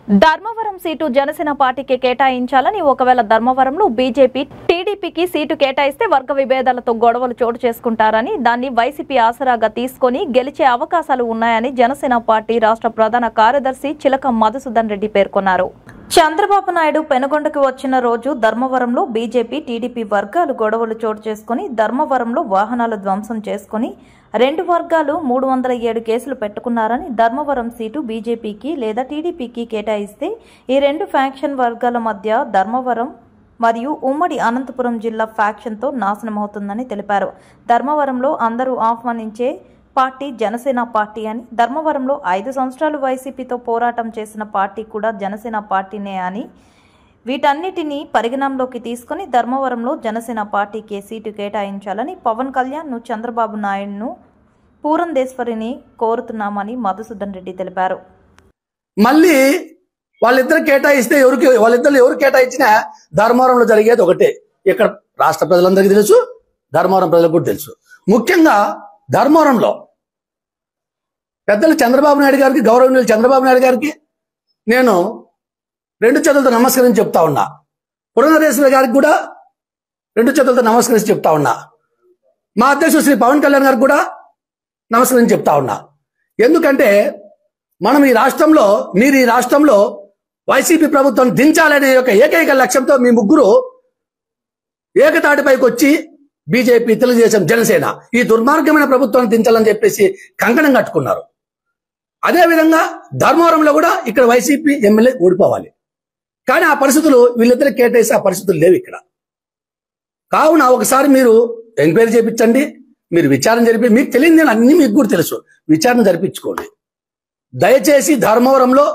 Dharmavaram seat Janasena పార్టీకి కేటాయించాలని ఒకవేళ ధర్మవరంలో బీజేపీ టీడీపీకి సీటు కేటాయిస్తే వర్గ విభేదాలతో గొడవలు చోటు చేసుకుంటారని దాన్ని వైసీపీ ఆసరాగా తీసుకొని గెలిచే అవకాశాలు ఉన్నాయని జనసేన పార్టీ రాష్ట్ర ప్రధాన కార్యదర్శి చిలక మధుసూదన్ రెడ్డి పేర్కొన్నారు. చంద్రబాబు నాయుడు పెనుగొండకు వచ్చిన రోజు ధర్మవరంలో బీజేపీ టీడీపీ వర్గాలు గొడవలు చోటు చేసుకుని ధర్మవరంలో వాహనాలు ధ్వంసం చేసుకుని రెండు వర్గాలు 307 కేసులు పెట్టుకున్నారని ధర్మవరం సీటు బీజేపీకి లేదా టీడీపీకి కేటాయిస్తే ఈ రెండు ఫ్యాక్షన్ వర్గాల మధ్య ధర్మవరం మరియు ఉమ్మడి అనంతపురం జిల్లా ఫ్యాక్షన్తో నాశనమవుతుందని తెలిపారు. ధర్మవరంలో అందరూ ఆహ్వానించే పార్టీ జనసేన పార్టీ అని, ధర్మవరంలో 5 సంవత్సరాలు వైసీపీతో పోరాటం చేసిన పార్టీ కూడా జనసేన పార్టీనే అని, వీటన్నిటినీ పరిగణంలోకి తీసుకుని ధర్మవరంలో జనసేన పార్టీకి సీటు కేటాయించాలని పవన్ కళ్యాణ్ను, చంద్రబాబు నాయుడును, పూరంధేశ్వరిని కోరుతున్నామని మధుసూదన్ రెడ్డి తెలిపారు. మళ్ళీ వాళ్ళిద్దరు కేటాయిస్తే వాళ్ళిద్దరు ఎవరు కేటాయించినా ధర్మవరంలో జరిగేది ఒకటే. ఇక్కడ రాష్ట్ర ప్రజలందరికీ తెలుసు, ధర్మవరం ప్రజలకు కూడా తెలుసు. ముఖ్యంగా ధర్మవరంలో పెద్దలు చంద్రబాబు నాయుడు గారికి, గౌరవనీయులు చంద్రబాబు నాయుడు గారికి నేను 2 చేతులతో నమస్కరించి చెప్తా ఉన్నా. పూరంధేశ్వరి గారికి కూడా 2 చేతులతో నమస్కరించి చెప్తా ఉన్నా. మా అధ్యక్షుడు శ్రీ పవన్ కళ్యాణ్ గారికి కూడా నమస్కరించి చెప్తా ఉన్నా. ఎందుకంటే మనం ఈ రాష్ట్రంలో వైసీపీ ప్రభుత్వం దించాలనే ఒక ఏకైక లక్ష్యంతో మీ ముగ్గురు ఏకతాటిపైకి వచ్చి బీజేపీ, తెలుగుదేశం, జనసేన ఈ దుర్మార్గమైన ప్రభుత్వాన్ని దించాలని చెప్పేసి కంకణం కట్టుకున్నారు. అదేవిధంగా ధర్మవరంలో కూడా ఇక్కడ వైసీపీ ఎమ్మెల్యే ఓడిపోవాలి. కానీ ఆ పరిస్థితులు వీళ్ళిద్దరు కేటాయిస్తే ఆ పరిస్థితులు లేవు ఇక్కడ. కావున ఒకసారి మీరు ఎంక్వైరీ చేయించండి, మీరు విచారణ జరిపి, మీకు తెలియదు నేను అన్ని మీకు కూడా తెలుసు, విచారణ జరిపించుకోండి. దయచేసి ధర్మవరంలో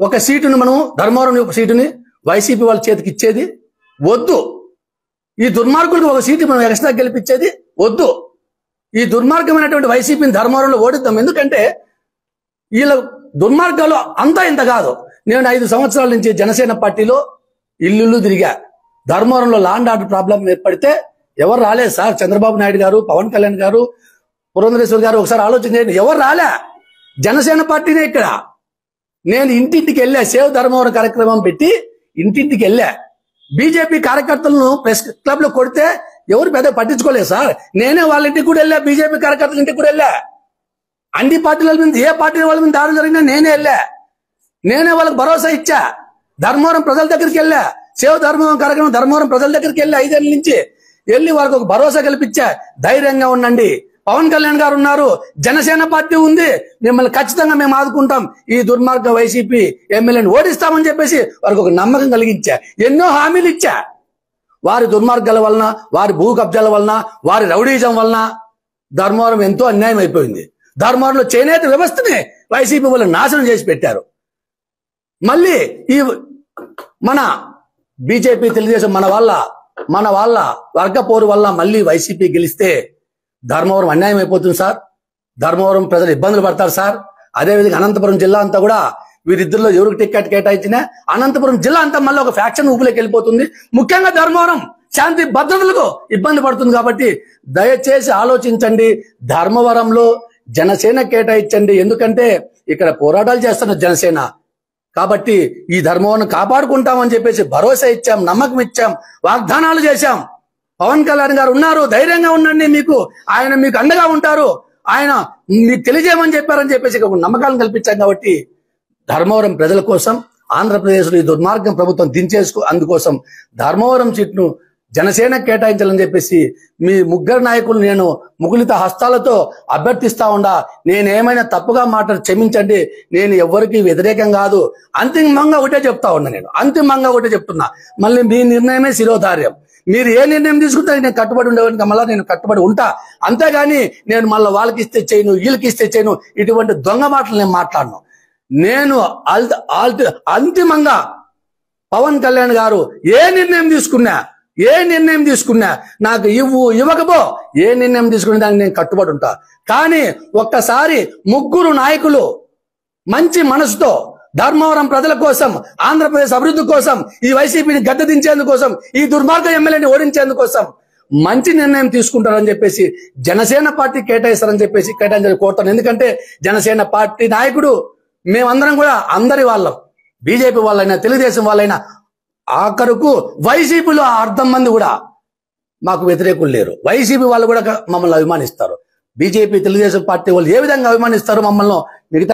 ఒక సీటును ధర్మవరం ఒక సీటుని వైసీపీ వాళ్ళ చేతికి ఇచ్చేది వద్దు. ఈ దుర్మార్గులకు ఒక సీటు మనం ఎక్స్ట్రా గెలిపించేది వద్దు. ఈ దుర్మార్గమైనటువంటి వైసీపీని ధర్మవరంలో ఓడిద్దాం. ఎందుకంటే వీళ్ళ దుర్మార్గాలు అంతా ఇంత కాదు. నేను 5 సంవత్సరాల నుంచి జనసేన పార్టీలో ఇల్లు తిరిగా. ధర్మవరంలో లాండ్ ఆర్డర్ ప్రాబ్లం ఏర్పడితే ఎవరు రాలేదు సార్. చంద్రబాబు నాయుడు గారు, పవన్ కళ్యాణ్ గారు, పూరంధేశ్వరి గారు ఒకసారి ఆలోచన చేయండి. ఎవరు రాలే, జనసేన పార్టీనే ఇక్కడ. నేను ఇంటింటికి వెళ్ళా, సేవ్ ధర్మవరం కార్యక్రమం పెట్టి ఇంటింటికి వెళ్ళా. బీజేపీ కార్యకర్తలను ప్రెస్ క్లబ్ లో కొడితే ఎవరు పెద్ద పట్టించుకోలేదు సార్. నేనే వాళ్ళ ఇంటికి కూడా వెళ్ళా, బీజేపీ కార్యకర్తల ఇంటికి కూడా వెళ్ళా. అన్ని పార్టీల మీద, ఏ పార్టీ వాళ్ళ మీద దాడులు జరిగినా నేనే వెళ్ళా. నేనే వాళ్ళకి భరోసా ఇచ్చా. ధర్మవరం ప్రజల దగ్గరికి వెళ్ళా, సేవ్ ధర్మవరం కార్యక్రమం ధర్మవరం ప్రజల దగ్గరికి వెళ్ళి 5 ఏళ్ళ నుంచి వెళ్ళి వాళ్ళకి ఒక భరోసా కల్పించా. ధైర్యంగా ఉండండి, పవన్ కళ్యాణ్ గారు ఉన్నారు, జనసేన పార్టీ ఉంది, మిమ్మల్ని ఖచ్చితంగా మేము ఆదుకుంటాం, ఈ దుర్మార్గ వైసీపీ ఎమ్మెల్యేని ఓడిస్తామని చెప్పేసి వారికి ఒక నమ్మకం కలిగించా. ఎన్నో హామీలు ఇచ్చా. వారి దుర్మార్గాల వలన, వారి భూ కబ్జాల వలన, వారి రౌడీజం వలన ధర్మవరం ఎంతో అన్యాయం అయిపోయింది. ధర్మవరంలో చేనేత వ్యవస్థని వైసీపీ వాళ్ళు నాశనం చేసి పెట్టారు. మళ్ళీ ఈ మన బీజేపీ, తెలుగుదేశం మన వాళ్ళ వర్గపోరు వల్ల మళ్ళీ వైసీపీ గెలిస్తే ధర్మవరం అన్యాయం అయిపోతుంది సార్. ధర్మవరం ప్రజలు ఇబ్బందులు పడతారు సార్. అదేవిధంగా అనంతపురం జిల్లా అంతా కూడా వీరిద్దరిలో ఎవరికి టికెట్ కేటాయించినా అనంతపురం జిల్లా అంతా మళ్ళీ ఒక ఫ్యాక్షన్ ఊపులోకి వెళ్ళిపోతుంది. ముఖ్యంగా ధర్మవరం శాంతి భద్రతలకు ఇబ్బంది పడుతుంది. కాబట్టి దయచేసి ఆలోచించండి, ధర్మవరంలో జనసేన కేటాయించండి. ఎందుకంటే ఇక్కడ పోరాటాలు చేస్తున్న జనసేన కాబట్టి ఈ ధర్మవరం కాపాడుకుంటామని చెప్పేసి భరోసా ఇచ్చాం, నమ్మకం ఇచ్చాం, వాగ్దానాలు చేశాం. పవన్ కళ్యాణ్ గారు ఉన్నారు, ధైర్యంగా ఉండండి, ఆయన మీకు అండగా ఉంటారు, ఆయన మీకు తెలియజేయమని చెప్పారని చెప్పేసి ఒక నమ్మకాలను కల్పించాం. కాబట్టి ధర్మవరం ప్రజల కోసం, ఆంధ్రప్రదేశ్లో ఈ దుర్మార్గం ప్రభుత్వం అందుకోసం ధర్మవరం సీట్ను జనసేన కేటాయించాలని చెప్పేసి మీ ముగ్గురు నాయకులు నేను ముకులిత హస్తాలతో అభ్యర్థిస్తా ఉండా. నేనేమైనా తప్పుగా మాటలు క్షమించండి, నేను ఎవరికి వ్యతిరేకం కాదు. అంతిమంగా ఒకటే చెప్తా ఉన్నా, నేను అంతిమంగా ఒకటే చెప్తున్నా, మళ్ళీ మీ నిర్ణయమే శిరోధార్యం. మీరు ఏ నిర్ణయం తీసుకుంటే నేను కట్టుబడి ఉండేవాడికి మళ్ళీ నేను కట్టుబడి ఉంటా. అంతేగాని నేను మళ్ళీ వాళ్ళకి ఇస్తే చేయను, వీళ్ళకి ఇస్తే చేయను, ఇటువంటి దొంగ మాటలు నేను మాట్లాడను. నేను అంతిమంగా పవన్ కళ్యాణ్ గారు ఏ నిర్ణయం తీసుకున్నా నాకు ఇవ్వకపో, ఏ నిర్ణయం తీసుకునే దానికి నేను కట్టుబడి ఉంటా. కానీ ఒక్కసారి ముగ్గురు నాయకులు మంచి మనసుతో ధర్మవరం ప్రజల కోసం, ఆంధ్రప్రదేశ్ అభివృద్ధి కోసం, ఈ వైసీపీని గద్దె దించేందుకోసం, ఈ దుర్మార్గ ఎమ్మెల్యేని ఓడించేందుకోసం మంచి నిర్ణయం తీసుకుంటారని చెప్పేసి జనసేన పార్టీ కేటాయిస్తారని చెప్పేసి కేటాయించాలని కోరుతాను. ఎందుకంటే జనసేన పార్టీ నాయకుడు మేమందరం కూడా అందరి వాళ్ళం, బీజేపీ వాళ్ళైనా తెలుగుదేశం వాళ్ళైనా, ఆఖరుకు వైసీపీలో అర్ధం మంది కూడా మాకు వ్యతిరేకులు లేరు. వైసీపీ వాళ్ళు కూడా మమ్మల్ని అభిమానిస్తారు. బీజేపీ తెలుగుదేశం పార్టీ వాళ్ళు ఏ విధంగా అభిమానిస్తారో మమ్మల్ని మిగతా